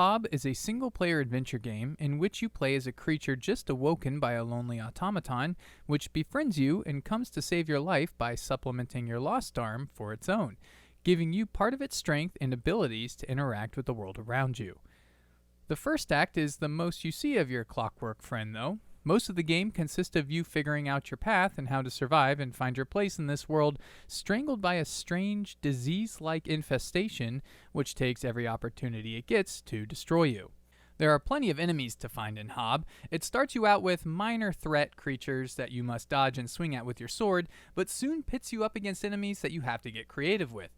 Hob is a single-player adventure game in which you play as a creature just awoken by a lonely automaton, which befriends you and comes to save your life by supplementing your lost arm for its own, giving you part of its strength and abilities to interact with the world around you. The first act is the most you see of your clockwork friend, though. Most of the game consists of you figuring out your path and how to survive and find your place in this world, strangled by a strange, disease-like infestation which takes every opportunity it gets to destroy you. There are plenty of enemies to find in Hob. It starts you out with minor threat creatures that you must dodge and swing at with your sword, but soon pits you up against enemies that you have to get creative with.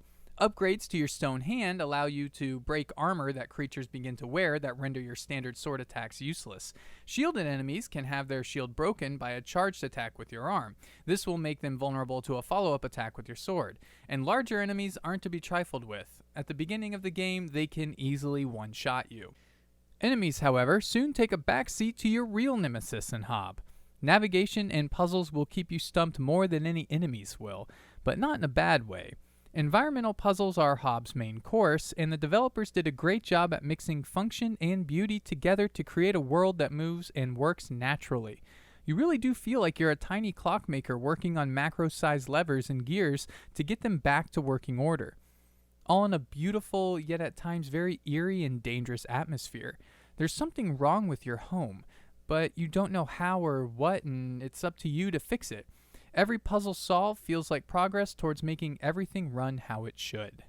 Upgrades to your stone hand allow you to break armor that creatures begin to wear that render your standard sword attacks useless. Shielded enemies can have their shield broken by a charged attack with your arm. This will make them vulnerable to a follow-up attack with your sword. And larger enemies aren't to be trifled with. At the beginning of the game, they can easily one-shot you. Enemies, however, soon take a backseat to your real nemesis in Hob. Navigation and puzzles will keep you stumped more than any enemies will, but not in a bad way. Environmental puzzles are Hob's main course, and the developers did a great job at mixing function and beauty together to create a world that moves and works naturally. You really do feel like you're a tiny clockmaker working on macro-sized levers and gears to get them back to working order. All in a beautiful, yet at times very eerie and dangerous atmosphere. There's something wrong with your home, but you don't know how or what, and it's up to you to fix it. Every puzzle solved feels like progress towards making everything run how it should.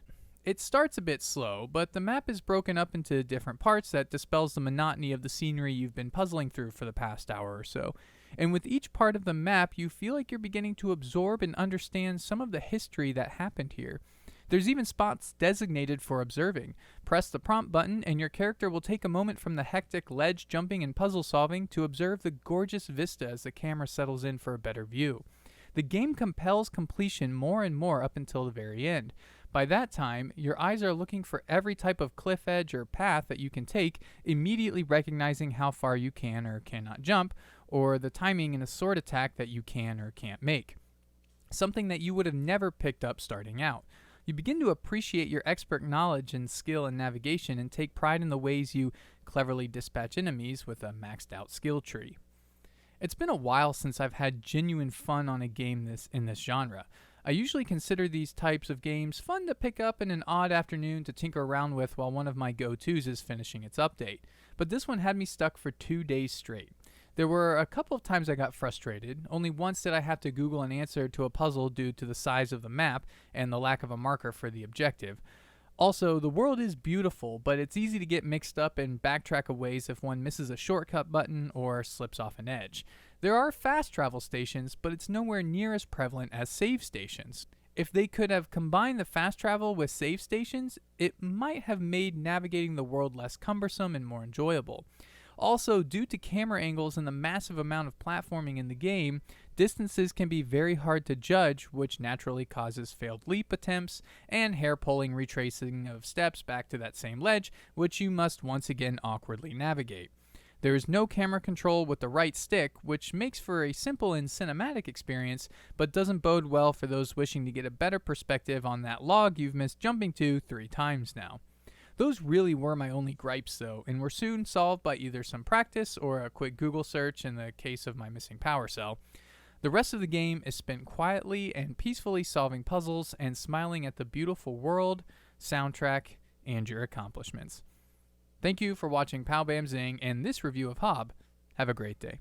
It starts a bit slow, but the map is broken up into different parts that dispels the monotony of the scenery you've been puzzling through for the past hour or so. And with each part of the map, you feel like you're beginning to absorb and understand some of the history that happened here. There's even spots designated for observing. Press the prompt button and your character will take a moment from the hectic ledge jumping and puzzle solving to observe the gorgeous vista as the camera settles in for a better view. The game compels completion more and more up until the very end. By that time, your eyes are looking for every type of cliff edge or path that you can take, immediately recognizing how far you can or cannot jump, or the timing in a sword attack that you can or can't make. Something that you would have never picked up starting out. You begin to appreciate your expert knowledge and skill in navigation and take pride in the ways you cleverly dispatch enemies with a maxed out skill tree. It's been a while since I've had genuine fun on a game in this genre. I usually consider these types of games fun to pick up in an odd afternoon to tinker around with while one of my go-tos is finishing its update. But this one had me stuck for 2 days straight. There were a couple of times I got frustrated. Only once did I have to Google an answer to a puzzle due to the size of the map and the lack of a marker for the objective. Also, the world is beautiful, but it's easy to get mixed up and backtrack a ways if one misses a shortcut button or slips off an edge. There are fast travel stations, but it's nowhere near as prevalent as save stations. If they could have combined the fast travel with save stations, it might have made navigating the world less cumbersome and more enjoyable. Also, due to camera angles and the massive amount of platforming in the game, distances can be very hard to judge, which naturally causes failed leap attempts and hair-pulling retracing of steps back to that same ledge, which you must once again awkwardly navigate. There is no camera control with the right stick, which makes for a simple and cinematic experience, but doesn't bode well for those wishing to get a better perspective on that log you've missed jumping to 3 times now. Those really were my only gripes though, and were soon solved by either some practice or a quick Google search in the case of my missing power cell. The rest of the game is spent quietly and peacefully solving puzzles and smiling at the beautiful world, soundtrack, and your accomplishments. Thank you for watching Pow Bam Zing and this review of Hob. Have a great day.